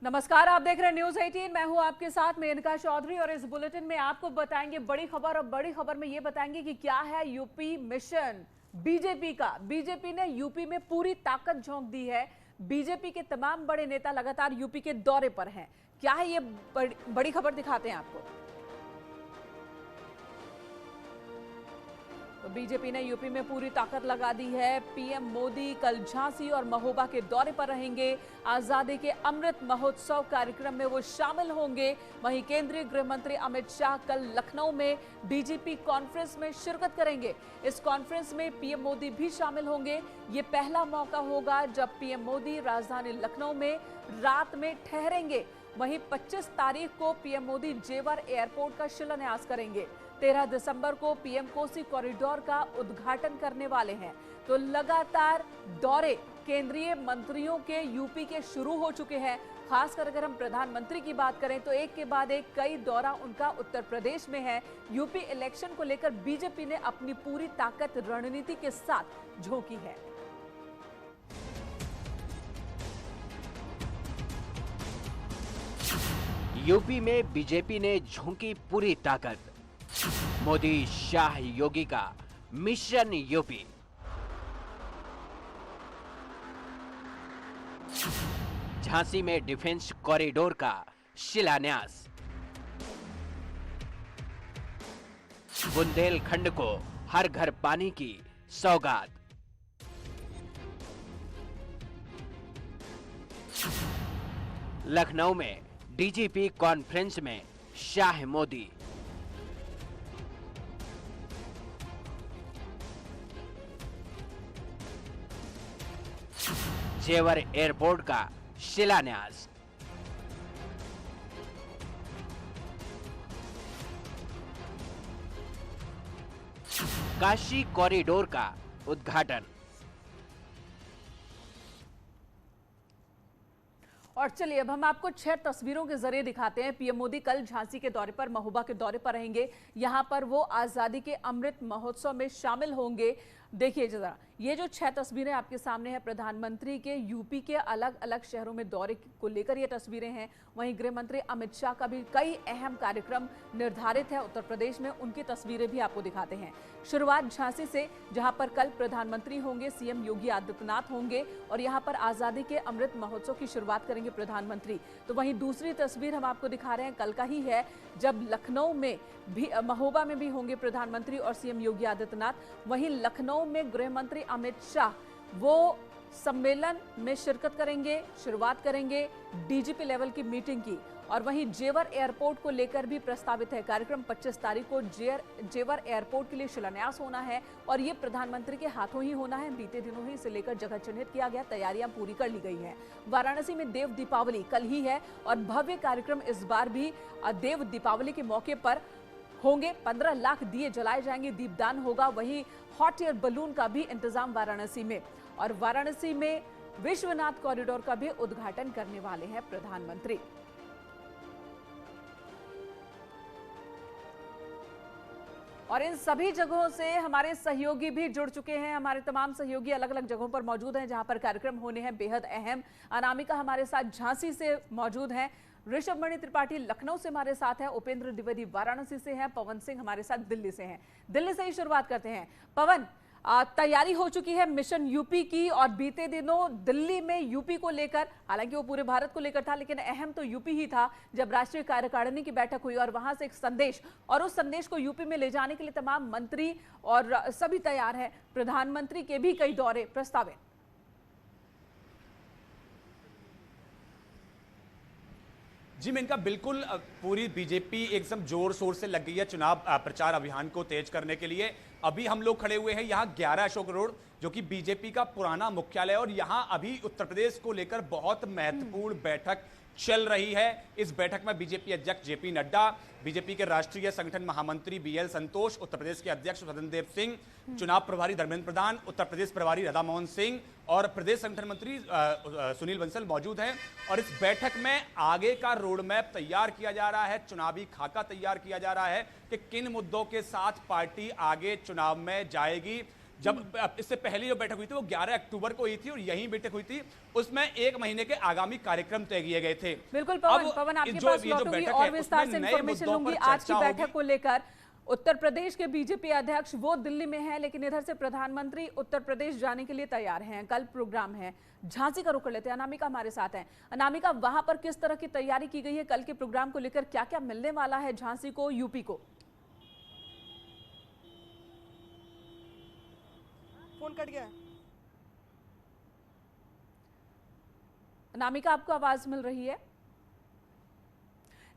नमस्कार, आप देख रहे हैं न्यूज 18। मैं हूं आपके साथ मेनका चौधरी और इस बुलेटिन में आपको बताएंगे बड़ी खबर। और बड़ी खबर में ये बताएंगे कि क्या है यूपी मिशन बीजेपी का। बीजेपी ने यूपी में पूरी ताकत झोंक दी है। बीजेपी के तमाम बड़े नेता लगातार यूपी के दौरे पर हैं। क्या है ये बड़ी खबर, दिखाते हैं आपको। तो बीजेपी ने यूपी में पूरी ताकत लगा दी है। पीएम मोदी कल झांसी और महोबा के दौरे पर रहेंगे। आजादी के अमृत महोत्सव कार्यक्रम में वो शामिल होंगे। वहीं केंद्रीय गृह मंत्री अमित शाह कल लखनऊ में डीजीपी कॉन्फ्रेंस में शिरकत करेंगे। इस कॉन्फ्रेंस में पीएम मोदी भी शामिल होंगे। ये पहला मौका होगा जब पीएम मोदी राजधानी लखनऊ में रात में ठहरेंगे। वहीं 25 तारीख को पीएम मोदी जेवर एयरपोर्ट का शिलान्यास करेंगे। 13 दिसंबर को पीएम कोसी कॉरिडोर का उद्घाटन करने वाले हैं। तो लगातार दौरे केंद्रीय मंत्रियों के यूपी के शुरू हो चुके हैं। खासकर अगर हम प्रधानमंत्री की बात करें तो एक के बाद एक कई दौरा उनका उत्तर प्रदेश में है। यूपी इलेक्शन को लेकर बीजेपी ने अपनी पूरी ताकत रणनीति के साथ झोंकी है। यूपी में बीजेपी ने झोंकी पूरी ताकत। मोदी शाह योगी का मिशन यूपी। झांसी में डिफेंस कॉरिडोर का शिलान्यास। बुंदेलखंड को हर घर पानी की सौगात। लखनऊ में डीजीपी कॉन्फ्रेंस में शाह मोदी। जेवर एयरपोर्ट का शिलान्यास। काशी कॉरिडोर का उद्घाटन। और चलिए अब हम आपको 6 तस्वीरों के जरिए दिखाते हैं। पीएम मोदी कल झांसी के दौरे पर, महोबा के दौरे पर रहेंगे। यहां पर वो आजादी के अमृत महोत्सव में शामिल होंगे। देखिए जरा, ये जो 6 तस्वीरें आपके सामने हैं, प्रधानमंत्री के यूपी के अलग अलग शहरों में दौरे को लेकर ये तस्वीरें हैं। वहीं गृह मंत्री अमित शाह का भी कई अहम कार्यक्रम निर्धारित है उत्तर प्रदेश में, उनकी तस्वीरें भी आपको दिखाते हैं। शुरुआत झांसी से, जहां पर कल प्रधानमंत्री होंगे, सीएम योगी आदित्यनाथ होंगे और यहां पर आजादी के अमृत महोत्सव की शुरुआत करेंगे प्रधानमंत्री। तो वहीं दूसरी तस्वीर हम आपको दिखा रहे हैं, कल का ही है, जब लखनऊ में भी, महोबा में भी होंगे प्रधानमंत्री और सीएम योगी आदित्यनाथ। वहीं लखनऊ में गृह मंत्री अमित शाह वो सम्मेलन में शिरकत करेंगे, शुरुआत करेंगे डीजीपी लेवल की मीटिंग की। और वहीं जेवर एयरपोर्ट को लेकर भी प्रस्तावित है कार्यक्रम। 25 तारीख को जेवर एयरपोर्ट के लिए शिलान्यास होना है और ये प्रधानमंत्री के हाथों ही होना है। बीते दिनों ही इसे लेकर जगह चिन्हित किया गया, तैयारियां पूरी कर ली गई हैं। वाराणसी में देव दीपावली कल ही है और भव्य कार्यक्रम इस बार भी देव दीपावली के मौके पर होंगे। 15 लाख दिए जलाए जाएंगे, दीपदान होगा। वहीं हॉट एयर बलून का भी इंतजाम वाराणसी में। और वाराणसी में विश्वनाथ कॉरिडोर का भी उद्घाटन करने वाले हैं प्रधानमंत्री। और इन सभी जगहों से हमारे सहयोगी भी जुड़ चुके हैं। हमारे तमाम सहयोगी अलग अलग जगहों पर मौजूद हैं जहां पर कार्यक्रम होने हैं बेहद अहम। अनामिका हमारे साथ झांसी से मौजूद हैं, ऋषभ मणि त्रिपाठी लखनऊ से हमारे साथ हैं, उपेंद्र द्विवेदी वाराणसी से हैं, पवन सिंह हमारे साथ दिल्ली से हैं। दिल्ली से ही शुरुआत करते हैं। पवन, तैयारी हो चुकी है मिशन यूपी की और बीते दिनों दिल्ली में यूपी को लेकर, हालांकि वो पूरे भारत को लेकर था लेकिन अहम तो यूपी ही था, जब राष्ट्रीय कार्यकारिणी की बैठक हुई और वहां से एक संदेश, और उस संदेश को यूपी में ले जाने के लिए तमाम मंत्री और सभी तैयार हैं। प्रधानमंत्री के भी कई दौरे प्रस्तावित। जी मेनका, बिल्कुल पूरी बीजेपी एकदम जोर शोर से लग गई है चुनाव प्रचार अभियान को तेज करने के लिए। अभी हम लोग खड़े हुए हैं यहाँ 11 अशोक रोड, जो कि बीजेपी का पुराना मुख्यालय, और यहाँ अभी उत्तर प्रदेश को लेकर बहुत महत्वपूर्ण बैठक चल रही है। इस बैठक में बीजेपी अध्यक्ष जेपी नड्डा, बीजेपी के राष्ट्रीय संगठन महामंत्री बीएल संतोष, उत्तर प्रदेश के अध्यक्ष स्वतंत्र देव सिंह, चुनाव प्रभारी धर्मेंद्र प्रधान, उत्तर प्रदेश प्रभारी राधा मोहन सिंह और प्रदेश संगठन मंत्री सुनील बंसल मौजूद हैं। और इस बैठक में आगे का रोड मैप तैयार किया जा रहा है, चुनावी खाका तैयार किया जा रहा है कि किन मुद्दों के साथ पार्टी आगे चुनाव में जाएगी। जब इससे पहले जो बैठक हुई थी वो 11 अक्टूबर को हुई थी और यही बैठक हुई थी, उसमें 1 महीने के आगामी कार्यक्रम तय किए गए थे। बिल्कुल पवन आपके पास लौटूंगी और विस्तार से इंफॉर्मेशन लूंगी आज की बैठक को लेकर। उत्तर प्रदेश के बीजेपी अध्यक्ष वो दिल्ली में हैं, लेकिन इधर से प्रधानमंत्री उत्तर प्रदेश जाने के लिए तैयार हैं। कल प्रोग्राम है, झांसी का रुख कर लेते हैं। अनामिका हमारे साथ हैं। अनामिका, वहां पर किस तरह की तैयारी की गई है? कल के प्रोग्राम को लेकर क्या क्या मिलने वाला है झांसी को, यूपी को? फोन कट गया है। अनामिका, आपको आवाज मिल रही है?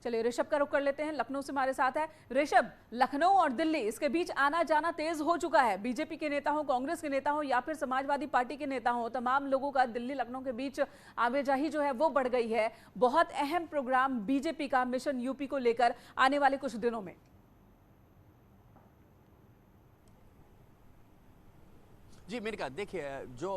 चलिए ऋषभ का रुख कर लेते हैं, लखनऊ से हमारे साथ है ऋषभ। लखनऊ और दिल्ली, इसके बीच आना जाना तेज हो चुका है। बीजेपी के नेता हो, कांग्रेस के नेता हो या फिर समाजवादी पार्टी के नेता हो, तमाम लोगों का दिल्ली लखनऊ के बीच आवाजाही जो है वो बढ़ गई है। बहुत अहम प्रोग्राम बीजेपी का मिशन यूपी को लेकर आने वाले कुछ दिनों में। जी मेनका, देखिए जो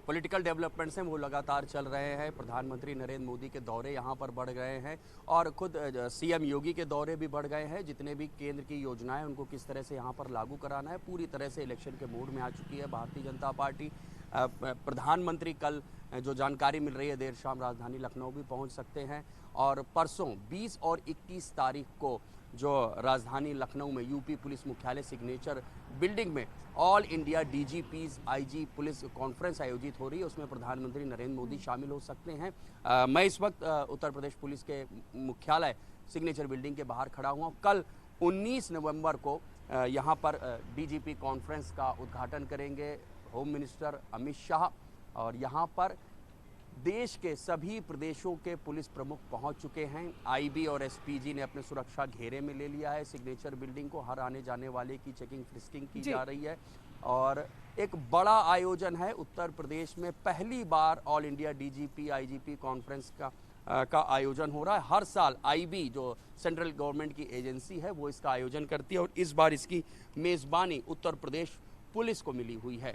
पॉलिटिकल डेवलपमेंट्स हैं वो लगातार चल रहे हैं। प्रधानमंत्री नरेंद्र मोदी के दौरे यहाँ पर बढ़ गए हैं और खुद सीएम योगी के दौरे भी बढ़ गए हैं। जितने भी केंद्र की योजनाएं उनको किस तरह से यहाँ पर लागू कराना है, पूरी तरह से इलेक्शन के मूड में आ चुकी है भारतीय जनता पार्टी। प्रधानमंत्री कल जो जानकारी मिल रही है देर शाम राजधानी लखनऊ भी पहुँच सकते हैं और परसों 20 और 21 तारीख को जो राजधानी लखनऊ में यूपी पुलिस मुख्यालय सिग्नेचर बिल्डिंग में all India DGPs IG police conference आयोजित हो रही है। उसमें प्रधानमंत्री नरेंद्र मोदी शामिल हो सकते हैं। मैं इस वक्त उत्तर प्रदेश पुलिस के मुख्यालय सिग्नेचर बिल्डिंग के बाहर खड़ा हुआ। कल 19 नवंबर को यहाँ पर डीजीपी कॉन्फ्रेंस का उद्घाटन करेंगे होम मिनिस्टर अमित शाह और यहाँ पर देश के सभी प्रदेशों के पुलिस प्रमुख पहुंच चुके हैं। आईबी और एसपीजी ने अपने सुरक्षा घेरे में ले लिया है सिग्नेचर बिल्डिंग को। हर आने जाने वाले की चेकिंग फ्रिस्किंग की जा रही है और एक बड़ा आयोजन है। उत्तर प्रदेश में पहली बार all India DGP IGP conference का आयोजन हो रहा है। हर साल आईबी जो सेंट्रल गवर्नमेंट की एजेंसी है वो इसका आयोजन करती है और इस बार इसकी मेजबानी उत्तर प्रदेश पुलिस को मिली हुई है।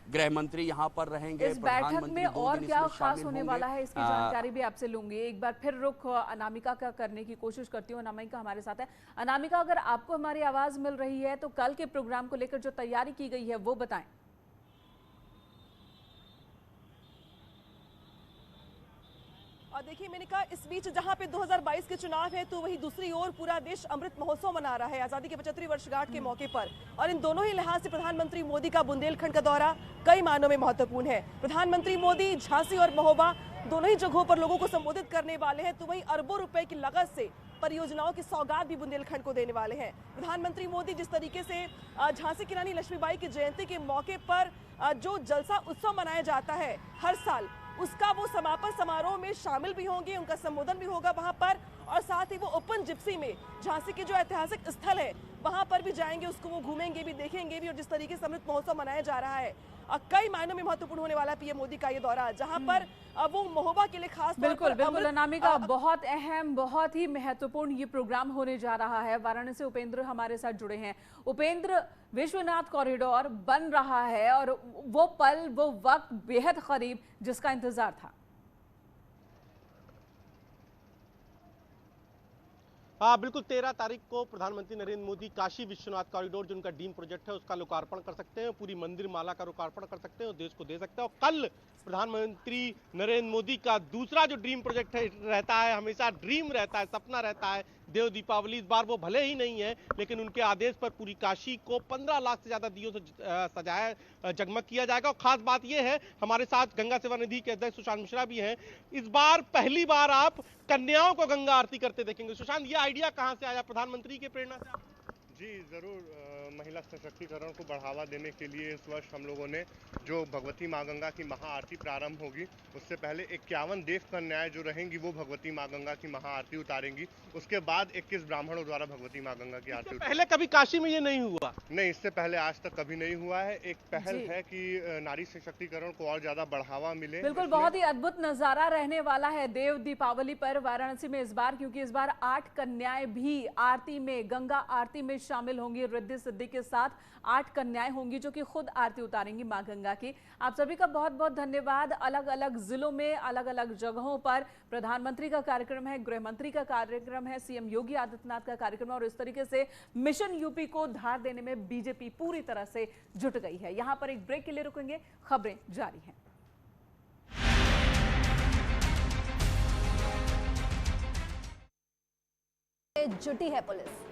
गृह मंत्री यहाँ पर रहेंगे। इस बैठक में और क्या खास होने वाला है, इसकी जानकारी भी आपसे लूंगी। एक बार फिर रुख अनामिका का करने की कोशिश करती हूँ। अनामिका हमारे साथ है। अनामिका, अगर आपको हमारी आवाज मिल रही है तो कल के प्रोग्राम को लेकर जो तैयारी की गई है वो बताएं। और देखिए मैंने कहा, इस बीच जहां पे 2022 के चुनाव है तो वही दूसरी ओर पूरा देश अमृत महोत्सव मना रहा है आजादी के 75वीं वर्षगांठ के मौके पर। और इन दोनों ही लिहाज से प्रधानमंत्री मोदी का बुंदेलखंड का दौरा कई मायनों में महत्वपूर्ण है। प्रधानमंत्री मोदी झांसी और महोबा दोनों ही जगहों पर लोगों को संबोधित करने वाले हैं, तो वहीं अरबों रुपए की लागत से परियोजनाओं की सौगात भी बुंदेलखंड को देने वाले हैं। प्रधानमंत्री मोदी जिस तरीके से झांसी की रानी लक्ष्मीबाई की जयंती के मौके पर जो जलसा उत्सव मनाया जाता है हर साल, उसका वो समापन समारोह में शामिल भी होंगे, उनका संबोधन भी होगा वहां पर। और साथ ही वो ओपन जिप्सी में झांसी के जो ऐतिहासिक स्थल है वहां पर भी जाएंगे, उसको वो घूमेंगे भी, देखेंगे भी। और जिस तरीके से अमृत महोत्सव मनाया जा रहा है, कई मायनों में महत्वपूर्ण होने वाला है पीएम मोदी का ये दौरा, जहां पर वो महोबा के लिए खास तौर पर बिल्कुल अनामिका, बहुत अहम, बहुत ही महत्वपूर्ण ये प्रोग्राम होने जा रहा है। वाराणसी से उपेंद्र हमारे साथ जुड़े हैं। उपेंद्र, विश्वनाथ कॉरिडोर बन रहा है और वो पल, वो वक्त बेहद करीब जिसका इंतजार था। हाँ बिल्कुल, 13 तारीख को प्रधानमंत्री नरेंद्र मोदी काशी विश्वनाथ कॉरिडोर जो उनका ड्रीम प्रोजेक्ट है उसका लोकार्पण कर सकते हैं, पूरी मंदिर माला का लोकार्पण कर सकते हैं और देश को दे सकते हैं। और कल प्रधानमंत्री नरेंद्र मोदी का दूसरा जो ड्रीम प्रोजेक्ट है रहता है, हमेशा ड्रीम रहता है, सपना रहता है, देव दीपावली। इस बार वो भले ही नहीं है लेकिन उनके आदेश पर पूरी काशी को 15 लाख से ज्यादा दियों से सजाया, जगमग किया जाएगा। और खास बात यह है, हमारे साथ गंगा सेवा निधि के अध्यक्ष सुशांत मिश्रा भी हैं। इस बार पहली बार आप कन्याओं को गंगा आरती करते देखेंगे। सुशांत, ये आइडिया कहाँ से आया? प्रधानमंत्री की प्रेरणा से? जी ज़रूर, महिला सशक्तिकरण को बढ़ावा देने के लिए इस वर्ष हम लोगों ने जो भगवती माँ गंगा की महाआरती प्रारंभ होगी, उससे पहले 51 देव कन्याएं जो रहेंगी वो भगवती माँ गंगा की महाआरती उतारेंगी। उसके बाद 21 ब्राह्मणों द्वारा भगवती माँ गंगा की आरती। पहले कभी काशी में ये नहीं हुआ? नहीं, इससे पहले आज तक कभी नहीं हुआ है। एक पहल है कि नारी सशक्तिकरण को और ज्यादा बढ़ावा मिले। बिल्कुल, बहुत ही अद्भुत नजारा रहने वाला है देव दीपावली पर वाराणसी में इस बार, क्योंकि इस बार 8 कन्याएं भी आरती में, गंगा आरती में शामिल होंगी रिद्धि सिद्धि के साथ। 8 कन्याएं होंगी जो कि खुद आरती उतारेंगी मां गंगा की। आप सभी का बहुत बहुत धन्यवाद। अलग अलग जिलों में अलग अलग जगहों पर प्रधानमंत्री का कार्यक्रम है, गृह मंत्री का कार्यक्रम है, सीएम योगी आदित्यनाथ का कार्यक्रम है और इस तरीके से मिशन यूपी को धार देने में बीजेपी पूरी तरह से जुट गई है। यहां पर एक ब्रेक के लिए रुकेंगे, खबरें जारी हैं। जुटी है पुलिस।